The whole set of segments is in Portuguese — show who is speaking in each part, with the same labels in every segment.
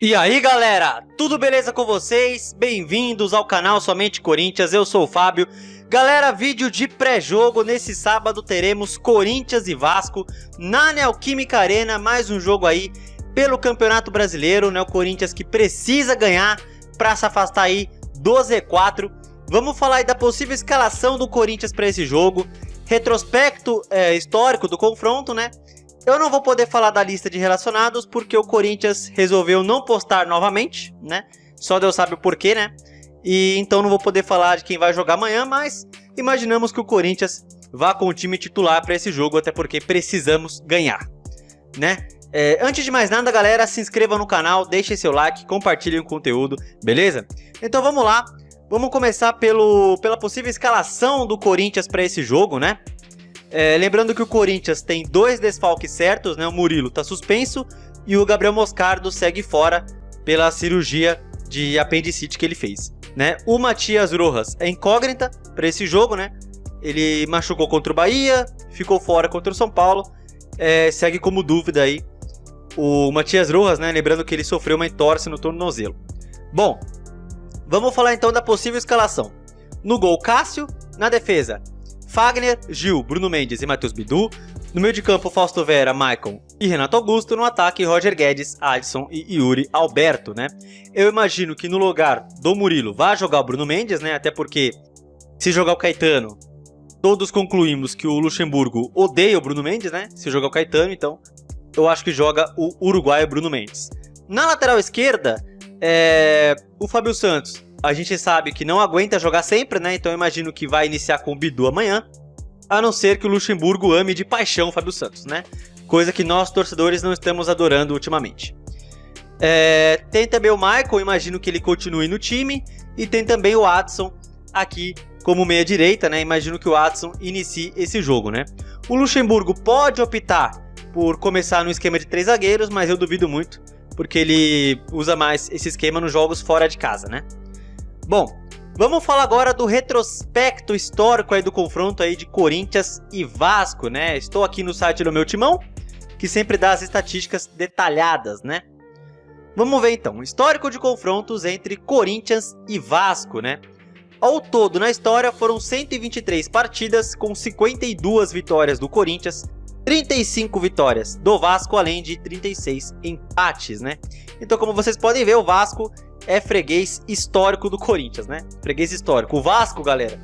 Speaker 1: E aí galera, tudo beleza com vocês? Bem-vindos ao canal Somente Corinthians, eu sou o Fábio. Galera, vídeo de pré-jogo, nesse sábado teremos Corinthians e Vasco na Neoquímica Arena, mais um jogo aí pelo Campeonato Brasileiro, né? O Corinthians que precisa ganhar para se afastar aí do Z4. Vamos falar aí da possível escalação do Corinthians para esse jogo, retrospecto histórico do confronto, né? Eu não vou poder falar da lista de relacionados porque o Corinthians resolveu não postar novamente, né? Só Deus sabe o porquê, né? E então não vou poder falar de quem vai jogar amanhã, mas imaginamos que o Corinthians vá com o time titular para esse jogo, até porque precisamos ganhar, né? Antes de mais nada, galera, se inscreva no canal, deixe seu like, compartilhe o conteúdo, beleza? Então vamos lá, vamos começar pela possível escalação do Corinthians para esse jogo, né? Lembrando que o Corinthians tem dois desfalques certos, né? O Murilo está suspenso e o Gabriel Moscardo segue fora pela cirurgia de apendicite que ele fez, né? O Matias Rojas é incógnita para esse jogo, né? Ele machucou contra o Bahia, ficou fora contra o São Paulo, segue como dúvida aí o Matias Rojas, né? Lembrando que ele sofreu uma entorse no tornozelo. Bom, vamos falar então da possível escalação. No gol, Cássio. Na defesa, Fagner, Gil, Bruno Mendes e Matheus Bidu. No meio de campo, Fausto Vera, Maicon e Renato Augusto. No ataque, Roger Guedes, Adson e Yuri Alberto, né? Eu imagino que no lugar do Murilo vai jogar o Bruno Mendes, né? Até porque se jogar o Caetano, todos concluímos que o Luxemburgo odeia o Bruno Mendes, né? Se jogar o Caetano, então eu acho que joga o uruguaio Bruno Mendes. Na lateral esquerda, o Fábio Santos. A gente sabe que não aguenta jogar sempre, né? Então eu imagino que vai iniciar com o Bidu amanhã. A não ser que o Luxemburgo ame de paixão o Fábio Santos, né? Coisa que nós, torcedores, não estamos adorando ultimamente. Tem também o Maicon, imagino que ele continue no time. E tem também o Adson aqui como meia direita, né? Imagino que o Adson inicie esse jogo, né? O Luxemburgo pode optar por começar no esquema de 3 zagueiros, mas eu duvido muito, porque ele usa mais esse esquema nos jogos fora de casa, né? Bom, vamos falar agora do retrospecto histórico aí do confronto aí de Corinthians e Vasco, né? Estou aqui no site do meu timão, que sempre dá as estatísticas detalhadas, né? Vamos ver então, histórico de confrontos entre Corinthians e Vasco, né? Ao todo, na história, foram 123 partidas com 52 vitórias do Corinthians, 35 vitórias do Vasco, além de 36 empates, né? Então, como vocês podem ver, o Vasco é freguês histórico do Corinthians, né? Freguês histórico. O Vasco, galera,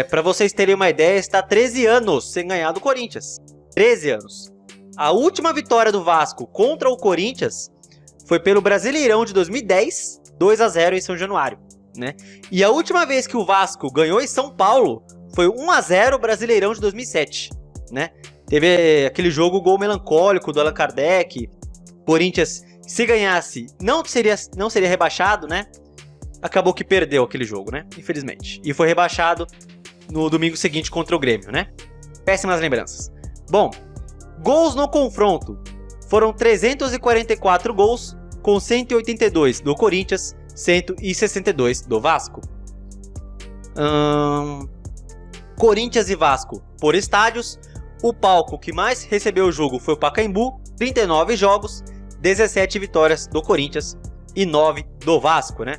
Speaker 1: para vocês terem uma ideia, está 13 anos sem ganhar do Corinthians. 13 anos. A última vitória do Vasco contra o Corinthians foi pelo Brasileirão de 2010, 2-0 em São Januário, né? E a última vez que o Vasco ganhou em São Paulo foi 1-0 Brasileirão de 2007, né? Teve aquele jogo, gol melancólico do Allan Kardec. Corinthians, se ganhasse, não seria rebaixado, né? Acabou que perdeu aquele jogo, né? Infelizmente. E foi rebaixado no domingo seguinte contra o Grêmio, né? Péssimas lembranças. Bom, gols no confronto. Foram 344 gols, com 182 do Corinthians, 162 do Vasco. Corinthians e Vasco por estádios. O palco que mais recebeu o jogo foi o Pacaembu, 39 jogos, 17 vitórias do Corinthians e 9 do Vasco, né?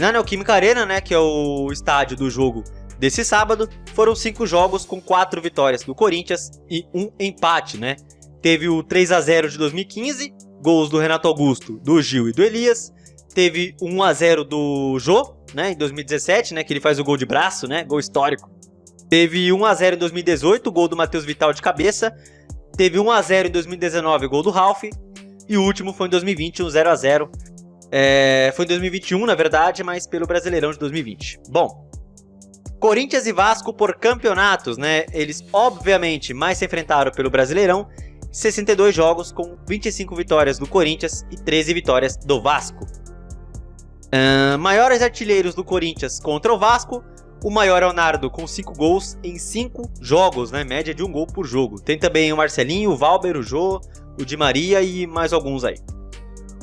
Speaker 1: Na Neoquímica Arena, né, que é o estádio do jogo desse sábado, foram 5 jogos com 4 vitórias do Corinthians e 1 empate, né? Teve o 3-0 de 2015, gols do Renato Augusto, do Gil e do Elias. Teve 1-0 do Jô, né, em 2017, né, que ele faz o gol de braço, né, gol histórico. Teve 1-0 em 2018, gol do Matheus Vital de cabeça. Teve 1-0 em 2019, gol do Ralf. E o último foi em 2020, 0-0. Foi em 2021, na verdade, mas pelo Brasileirão de 2020. Bom, Corinthians e Vasco por campeonatos, né? Eles, obviamente, mais se enfrentaram pelo Brasileirão. 62 jogos com 25 vitórias do Corinthians e 13 vitórias do Vasco. Maiores artilheiros do Corinthians contra o Vasco. O maior é o Nardo com 5 gols em 5 jogos, né? Média de 1 gol por jogo. Tem também o Marcelinho, o Valber, o Jô, o Di Maria e mais alguns aí.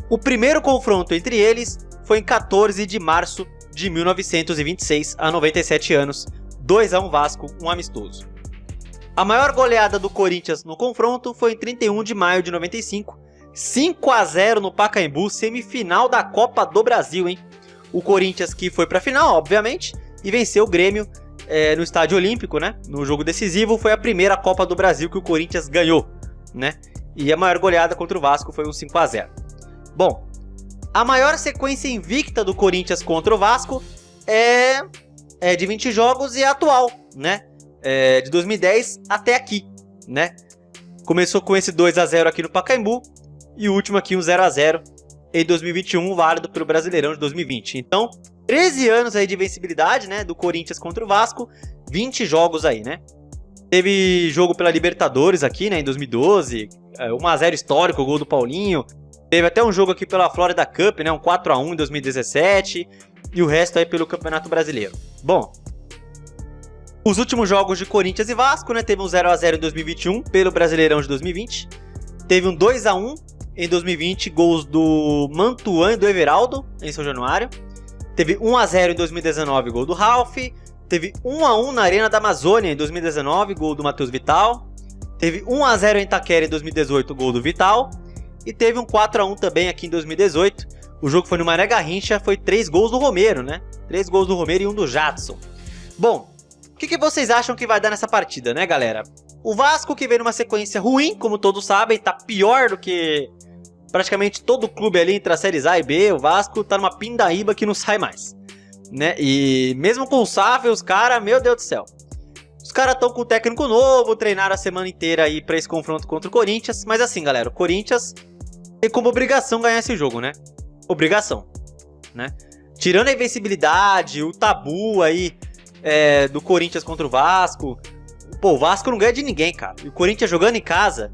Speaker 1: O primeiro confronto entre eles foi em 14 de março de 1926, há 97 anos. 2-1 Vasco, um amistoso. A maior goleada do Corinthians no confronto foi em 31 de maio de 95, 5 a 0 no Pacaembu, semifinal da Copa do Brasil, hein? O Corinthians que foi pra final, obviamente, e venceu o Grêmio no Estádio Olímpico, né? No jogo decisivo, foi a primeira Copa do Brasil que o Corinthians ganhou, né? E a maior goleada contra o Vasco foi um 5 a 0. Bom, a maior sequência invicta do Corinthians contra o Vasco é de 20 jogos e é atual, né? De 2010 até aqui, né? Começou com esse 2 a 0 aqui no Pacaembu e o último aqui um 0 a 0 em 2021, válido pelo Brasileirão de 2020. Então, 13 anos aí de invencibilidade, né, do Corinthians contra o Vasco, 20 jogos aí, né? Teve jogo pela Libertadores aqui, né, em 2012, 1 a 0 histórico, gol do Paulinho. Teve até um jogo aqui pela Florida Cup, né, um 4 a 1 em 2017, e o resto aí pelo Campeonato Brasileiro. Bom, os últimos jogos de Corinthians e Vasco, né, teve um 0 a 0 em 2021 pelo Brasileirão de 2020. Teve um 2 a 1 em 2020, gols do Mantuan e do Everaldo em São Januário. Teve 1 a 0 em 2019, gol do Ralf. Teve 1 a 1 na Arena da Amazônia em 2019, gol do Matheus Vital. Teve 1 a 0 em Itaquera em 2018, gol do Vital. E teve um 4 a 1 também aqui em 2018. O jogo foi no Mané Garrincha, foi 3 gols do Romero, né? 3 gols do Romero e 1 do Jadson. Bom, o que vocês acham que vai dar nessa partida, né, galera? O Vasco, que vem numa sequência ruim, como todos sabem, tá pior do que praticamente todo clube ali entre as séries A e B. O Vasco tá numa pindaíba que não sai mais, né? E mesmo com o Sávio, os caras, meu Deus do céu. Os caras estão com o técnico novo, treinaram a semana inteira aí pra esse confronto contra o Corinthians. Mas assim, galera, o Corinthians tem como obrigação ganhar esse jogo, né? Obrigação, né? Tirando a invencibilidade, o tabu aí do Corinthians contra o Vasco. Pô, o Vasco não ganha de ninguém, cara. E o Corinthians jogando em casa,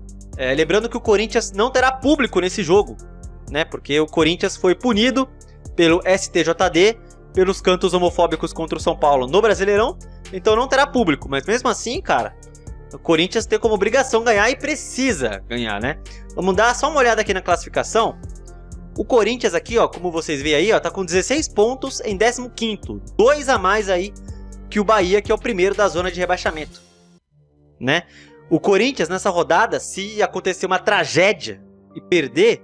Speaker 1: lembrando que o Corinthians não terá público nesse jogo, né? Porque o Corinthians foi punido pelo STJD pelos cantos homofóbicos contra o São Paulo no Brasileirão, então não terá público. Mas mesmo assim, cara, o Corinthians tem como obrigação ganhar e precisa ganhar, né? Vamos dar só uma olhada aqui na classificação. O Corinthians aqui, ó, como vocês veem aí, ó, tá com 16 pontos em 15º, 2 a mais aí que o Bahia, que é o primeiro da zona de rebaixamento, né? O Corinthians nessa rodada, se acontecer uma tragédia e perder,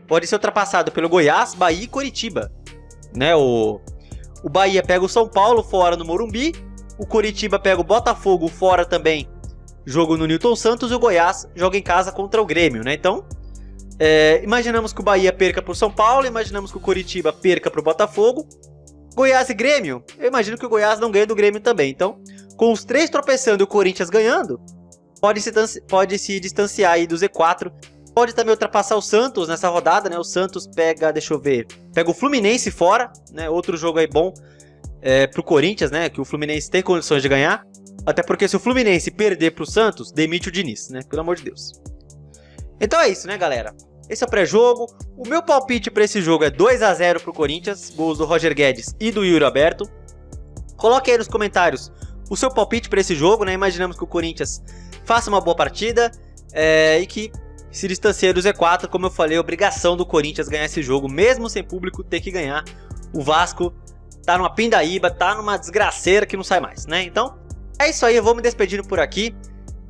Speaker 1: pode ser ultrapassado pelo Goiás, Bahia e Coritiba, né? O Bahia pega o São Paulo fora no Morumbi, o Coritiba pega o Botafogo fora também, jogo no Newton Santos, e o Goiás joga em casa contra o Grêmio, né? Então, imaginamos que o Bahia perca pro São Paulo, imaginamos que o Coritiba perca pro Botafogo. Goiás e Grêmio, eu imagino que o Goiás não ganha do Grêmio também. Então, com os 3 tropeçando e o Corinthians ganhando, pode se distanciar aí do Z4. Pode também ultrapassar o Santos nessa rodada, né? O Santos pega, deixa eu ver, pega o Fluminense fora, né? Outro jogo aí bom pro Corinthians, né? Que o Fluminense tem condições de ganhar. Até porque se o Fluminense perder pro Santos, demite o Diniz, né? Pelo amor de Deus. Então é isso, né, galera? Esse é o pré-jogo. O meu palpite para esse jogo é 2 a 0 pro Corinthians, gols do Roger Guedes e do Yuri Alberto. Coloque aí nos comentários o seu palpite para esse jogo, né? Imaginamos que o Corinthians faça uma boa partida e que se distancie do Z4. Como eu falei, obrigação do Corinthians ganhar esse jogo, mesmo sem público, ter que ganhar. O Vasco tá numa pindaíba, tá numa desgraceira que não sai mais, né? Então, é isso aí, eu vou me despedindo por aqui.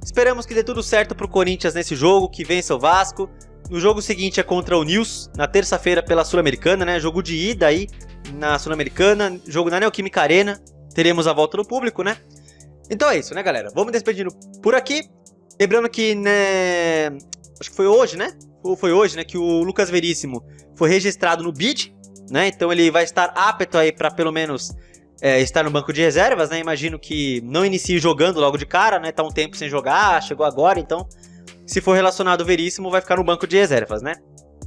Speaker 1: Esperamos que dê tudo certo pro Corinthians nesse jogo, que vença o Vasco. No jogo seguinte é contra o Nils, na terça-feira pela Sul-Americana, né? Jogo de ida aí na Sul-Americana, jogo na Neoquímica Arena. Teremos a volta do público, né? Então é isso, né, galera? Vou me despedindo por aqui. Lembrando que, né, acho que foi hoje, né? Ou foi hoje, né, que o Lucas Veríssimo foi registrado no BID, né? Então ele vai estar apto aí para pelo menos estar no banco de reservas, né? Imagino que não inicie jogando logo de cara, né? Tá um tempo sem jogar, chegou agora, então se for relacionado o Veríssimo vai ficar no banco de reservas, né?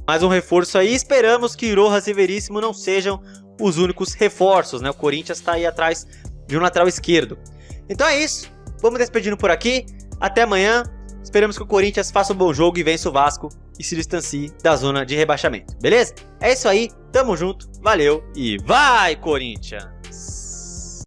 Speaker 1: Mais um reforço aí, esperamos que Rojas e Veríssimo não sejam os únicos reforços, né? O Corinthians tá aí atrás de um lateral esquerdo. Então é isso, vamos despedindo por aqui, até amanhã, esperamos que o Corinthians faça um bom jogo e vença o Vasco e se distancie da zona de rebaixamento, beleza? É isso aí, tamo junto, valeu e vai Corinthians!